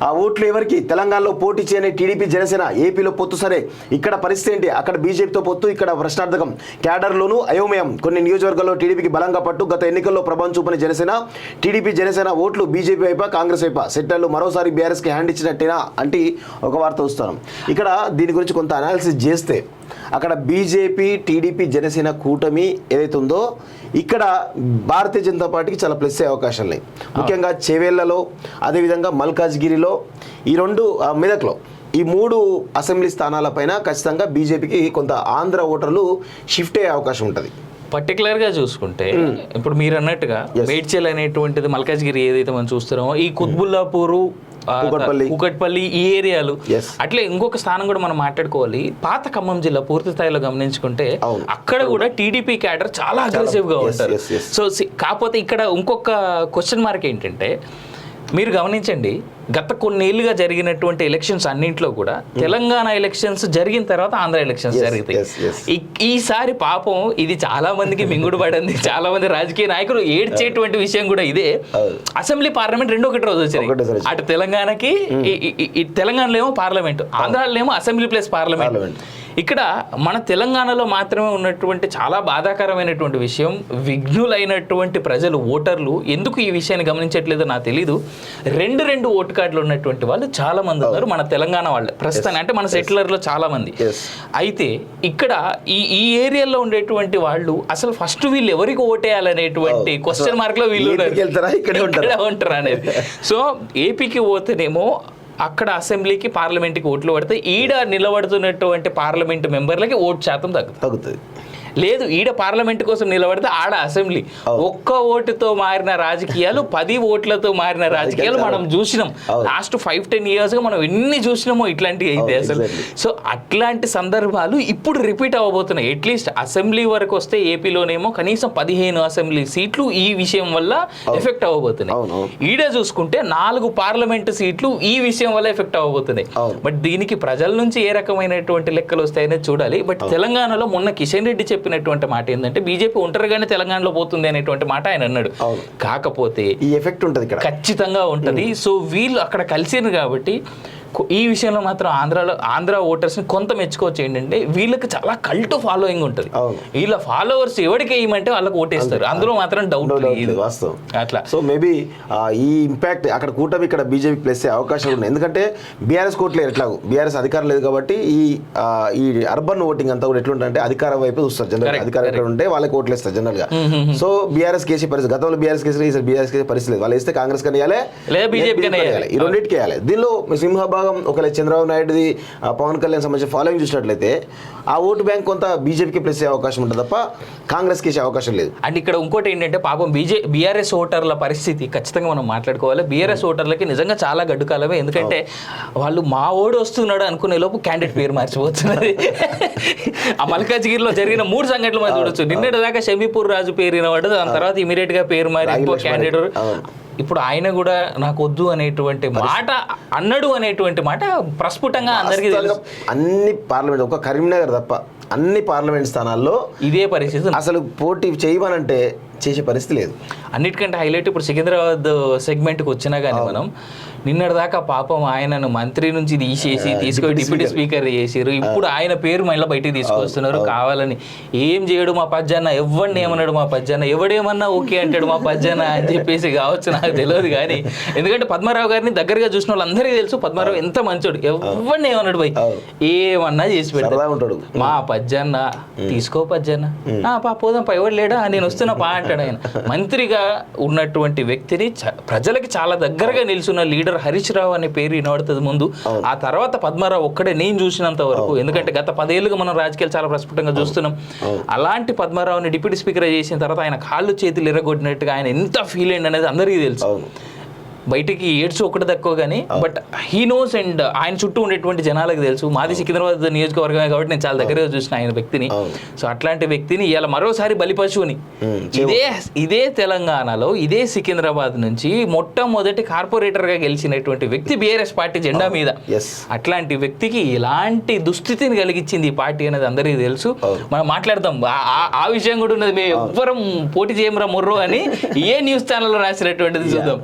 ఆ ఓట్లు ఎవరికి? తెలంగాణలో పోటీ చేయని టీడీపీ జనసేన, ఏపీలో పొత్తు సరే, ఇక్కడ పరిస్థితి ఏంటి? అక్కడ బీజేపీతో పొత్తు, ఇక్కడ ప్రశ్నార్థకం. క్యాడర్లోనూ అయోమయం. కొన్ని నియోజకవర్గాల్లో టీడీపీకి బలంగా పట్టు. గత ఎన్నికల్లో ప్రభావం చూపని జనసేన, టీడీపీ జనసేన ఓట్లు బీజేపీ వైపా కాంగ్రెస్ వైపా? సెట్టర్లు మరోసారి బీఆర్ఎస్కి హ్యాండ్ ఇచ్చినట్టేనా అంటే ఒక వార్త వస్తాను. ఇక్కడ దీని గురించి కొంత అనాలిసిస్ చేస్తే అక్కడ బీజేపీ టీడీపీ జనసేన కూటమి ఏదైతే ఉందో ఇక్కడ భారతీయ జనతా పార్టీకి చాలా ప్లస్ అయ్యే అవకాశాలు ఉన్నాయి. ముఖ్యంగా చేవేళ్లలో, అదేవిధంగా మల్కాజ్గిరిలో, ఈ రెండు మెదక్లో, ఈ 3 అసెంబ్లీ స్థానాలపైన ఖచ్చితంగా బీజేపీకి కొంత ఆంధ్ర ఓటర్లు షిఫ్ట్ అయ్యే అవకాశం ఉంటుంది. పర్టికులర్గా చూసుకుంటే ఇప్పుడు మీరు అన్నట్టుగా మేడ్చల్ అనేటువంటిది మల్కాజ్గిరి ఏదైతే మనం చూస్తున్నామో, ఈ కుత్బుల్లాపూరు, కూకట్పల్లి ఈ ఏరియాలు, అట్లే ఇంకొక స్థానం కూడా మనం మాట్లాడుకోవాలి. పాత ఖమ్మం జిల్లా పూర్తి స్థాయిలో గమనించుకుంటే అక్కడ కూడా టీడీపీ క్యాడర్ చాలా అగ్రెసివ్ గా ఉంటారు. సో కాకపోతే ఇక్కడ ఇంకొక క్వశ్చన్ మార్క్ ఏంటంటే, మీరు గమనించండి, గత కొన్నేళ్లుగా జరిగినటువంటి ఎలక్షన్స్ అన్నింటిలో కూడా తెలంగాణ ఎలక్షన్స్ జరిగిన తర్వాత ఆంధ్ర ఎలక్షన్స్ జరుగుతాయి. ఈసారి పాపం ఇది చాలా మందికి మింగుడు పడింది. చాలా మంది రాజకీయ నాయకులు ఏడ్చేటువంటి విషయం కూడా ఇదే. అసెంబ్లీ పార్లమెంట్ 2 రోజు వచ్చాయి. అటు తెలంగాణకి, తెలంగాణలో ఏమో పార్లమెంట్, ఆంధ్రాలో ఏమో అసెంబ్లీ ప్లస్ పార్లమెంట్. ఇక్కడ మన తెలంగాణలో మాత్రమే ఉన్నటువంటి చాలా బాధాకరమైనటువంటి విషయం, విఘ్నులైనటువంటి ప్రజలు, ఓటర్లు ఎందుకు ఈ విషయాన్ని గమనించట్లేదో నాకు తెలీదు. 2 ఓటు కార్డులు ఉన్నటువంటి వాళ్ళు చాలా మంది ఉన్నారు మన తెలంగాణ వాళ్ళు ప్రస్తుతాన్ని, అంటే మన సెటిలర్లో చాలా మంది. అయితే ఇక్కడ ఈ ఏరియాలో ఉండేటువంటి వాళ్ళు అసలు ఫస్ట్ వీళ్ళు ఎవరికి ఓటేయాలనేటువంటి క్వశ్చన్ మార్క్ లో వీళ్ళు ఉంటారు అనేది. సో ఏపీకి పోతేనేమో అక్కడ అసెంబ్లీకి, పార్లమెంట్కి ఓట్లు పడితే ఈడ నిలబడుతున్నటువంటి పార్లమెంట్ మెంబర్లకి ఓటు శాతం తగ్గుతుంది. లేదు, ఈడ పార్లమెంట్ కోసం నిలబడితే ఆడ అసెంబ్లీ. ఒక్క ఓటుతో మారిన రాజకీయాలు, 10 ఓట్లతో మారిన రాజకీయాలు మనం చూసినాం. లాస్ట్ 5-10 ఇయర్స్గా మనం ఎన్ని చూసినామో ఇట్లాంటివి అయితే అసలు. సో అట్లాంటి సందర్భాలు ఇప్పుడు రిపీట్ అవ్వబోతున్నాయి. అట్లీస్ట్ అసెంబ్లీ వరకు వస్తే ఏపీలోనేమో కనీసం 15 అసెంబ్లీ సీట్లు ఈ విషయం వల్ల ఎఫెక్ట్ అవ్వబోతున్నాయి. ఈడ చూసుకుంటే 4 పార్లమెంట్ సీట్లు ఈ విషయం వల్ల ఎఫెక్ట్ అవ్వబోతున్నాయి. బట్ దీనికి ప్రజల నుంచి ఏ రకమైనటువంటి లెక్కలు వస్తాయనేది చూడాలి. బట్ తెలంగాణలో మొన్న కిషన్ రెడ్డి చెప్పినటువంటి మాట ఏంటంటే, బీజేపీ ఒంటరిగానే తెలంగాణలో పోతుంది అనేటువంటి మాట ఆయన అన్నాడు. కాకపోతే ఈ ఎఫెక్ట్ ఉంటుంది, ఖచ్చితంగా ఉంటుంది. సో వీళ్ళు అక్కడ కలిసిరు కాబట్టి ఈ విషయంలో మాత్రం ఆంధ్ర ఓటర్స్ని కొంత మెచ్చుకోవచ్చు. ఏంటంటే వీళ్ళకి చాలా కల్ట్ ఫాలోయింగ్ ఉంటుంది. వీళ్ళ ఫాలోవర్స్ ఎవరికి వేయమంటే వాళ్ళకి ఓటేస్తారు, అందులో మాత్రం డౌట్ లేదు. అట్లా సో మేబీ ఈ ఇంపాక్ట్ అక్కడ కూటమి, ఇక్కడ బీజేపీ ప్లస్ అవకాశం ఉంది. ఎందుకంటే బీఆర్ఎస్ కోట్లేదు, ఎట్లా బీఆర్ఎస్ అధికారం లేదు కాబట్టి ఈ అర్బన్ ఓటింగ్ అంతా కూడా ఎట్లుంటే అధికారం వైపు చూస్తారు. జనరల్ అధికారం ఎక్కడ ఉంటే వాళ్ళకి ఓట్లు వేస్తారు జనరల్ గా. సో బీఆర్ఎస్ కేసీ పరిస్థితి, గతంలో బీఆర్ఎస్ కేసీ, బీఆర్ఎస్ కేసీ పరిస్థితి లేదు. వాళ్ళు వేస్తే కాంగ్రెస్ కానీ వేయాలి, బీజేపీ ఈ రెండింటికి వేయాలి. దీనిలో సింహభాగం ఒకవేళ చంద్రబాబు నాయుడుది, పవన్ కళ్యాణ్ సంబంధించిన ఫాలోయింగ్ చూసినట్లయితే ఆ ఓటు బ్యాంక్ కొంత బీజేపీకి ప్లస్ అయ్యే అవకాశం ఉంటుంది తప్ప కాంగ్రెస్కి వేసే అవకాశం లేదు. అండ్ ఇక్కడ ఇంకోటి ఏంటంటే, పాపం బీఆర్ఎస్ ఓటర్ల పరిస్థితి ఖచ్చితంగా మనం మాట్లాడుకోవాలి. బీఆర్ఎస్ ఓటర్లకి నిజంగా చాలా గడ్డు కాలమే. ఎందుకంటే వాళ్ళు మా ఓడు వస్తున్నాడు అనుకునే లోపు క్యాండిడేట్ పేరు మార్చిపోతున్నది. ఆ మల్కాజ్గిరిలో జరిగిన 3 సంఘటనలు మనం చూడొచ్చు. నిన్నటి దాకా షమీపూర్ రాజు పేరు వినవాడు, దాని తర్వాత ఇమీడియట్ గా పేరు మారి ఇంకో క్యాండిడేట్. ఇప్పుడు ఆయన కూడా నాకు వద్దు అనేటువంటి మాట అన్నాడు అనేటువంటి మాట ప్రస్ఫుటంగా అందరికీ తెలుసు. అన్ని పార్లమెంట్, ఒక కరీంనగర్ తప్ప అన్ని పార్లమెంట్ స్థానాల్లో ఇదే పరిస్థితి. అసలు పోటీ చేయమనంటే చేసే పరిస్థితి లేదు. అన్నిటికంటే హైలైట్ ఇప్పుడు సికింద్రాబాద్ సెగ్మెంట్కి వచ్చినా కానీ మనం నిన్నటిదాకా పాపం ఆయనను మంత్రి నుంచి తీసేసి తీసుకొని డిప్యూటీ స్పీకర్ చేసారు. ఇప్పుడు ఆయన పేరు మళ్ళీ బయటికి తీసుకొస్తున్నారు కావాలని. ఏం చేయడు మా పజ్జన్న, ఎవరిని ఏమన్నాడు మా పజ్జన్న, ఎవడేమన్నా ఓకే అంటాడు మా పజ్జన్న అని చెప్పేసి కావచ్చు, నాకు తెలియదు. కానీ ఎందుకంటే పద్మారావు గారిని దగ్గరగా చూసిన వాళ్ళందరికీ తెలుసు పద్మారావు ఎంత మంచోడు. ఎవరిని ఏమన్నాడు భయ్, ఏమన్నా చేసి పెడతాడు. మా పజ్జన్న తీసుకో పజ్జన్న, పోదాం పా, ఎవరు లేడా నేను వస్తున్నా పా అంటాడు ఆయన. మంత్రిగా ఉన్నటువంటి వ్యక్తిని ప్రజలకి చాలా దగ్గరగా నిలుచున్న లీడర్ హరీష్ రావు అనే పేరు వినబడుతుంది ముందు. ఆ తర్వాత పద్మారావు ఒక్కడే నేను చూసినంత వరకు, ఎందుకంటే గత 10 ఏళ్ళుగా మనం రాజకీయాలు చాలా ప్రస్ఫుటంగా చూస్తున్నాం. అలాంటి పద్మారావుని డిప్యూటీ స్పీకర్ చేసిన తర్వాత ఆయన కాళ్ళు చేతులు ఎర్రగొట్టినట్టుగా ఆయన ఎంత ఫీల్ అయింది అనేది అందరికీ తెలుసు. బయటికి ఏడ్చు ఒకటి తక్కువ కానీ, బట్ హీ నోస్. అండ్ ఆయన చుట్టూ ఉండేటువంటి జనాలకు తెలుసు. మాది సికింద్రాబాద్ నియోజకవర్గమే కాబట్టి నేను చాలా దగ్గరగా చూసిన ఆయన వ్యక్తిని. సో అట్లాంటి వ్యక్తిని ఇలా మరోసారి బలిపశువుని ఇదే తెలంగాణలో, ఇదే సికింద్రాబాద్ నుంచి మొట్టమొదటి కార్పొరేటర్గా గెలిచినటువంటి వ్యక్తి బీఆర్ఎస్ పార్టీ జెండా మీద. అట్లాంటి వ్యక్తికి ఇలాంటి దుస్థితిని కలిగించింది ఈ పార్టీ అనేది అందరికీ తెలుసు. మనం మాట్లాడతాం ఆ విషయం కూడా ఉన్నది. మేము ఎవ్వరం పోటీ చేయమరా ముర్రో అని ఏ న్యూస్ ఛానల్లో రాసినటువంటిది చూద్దాం.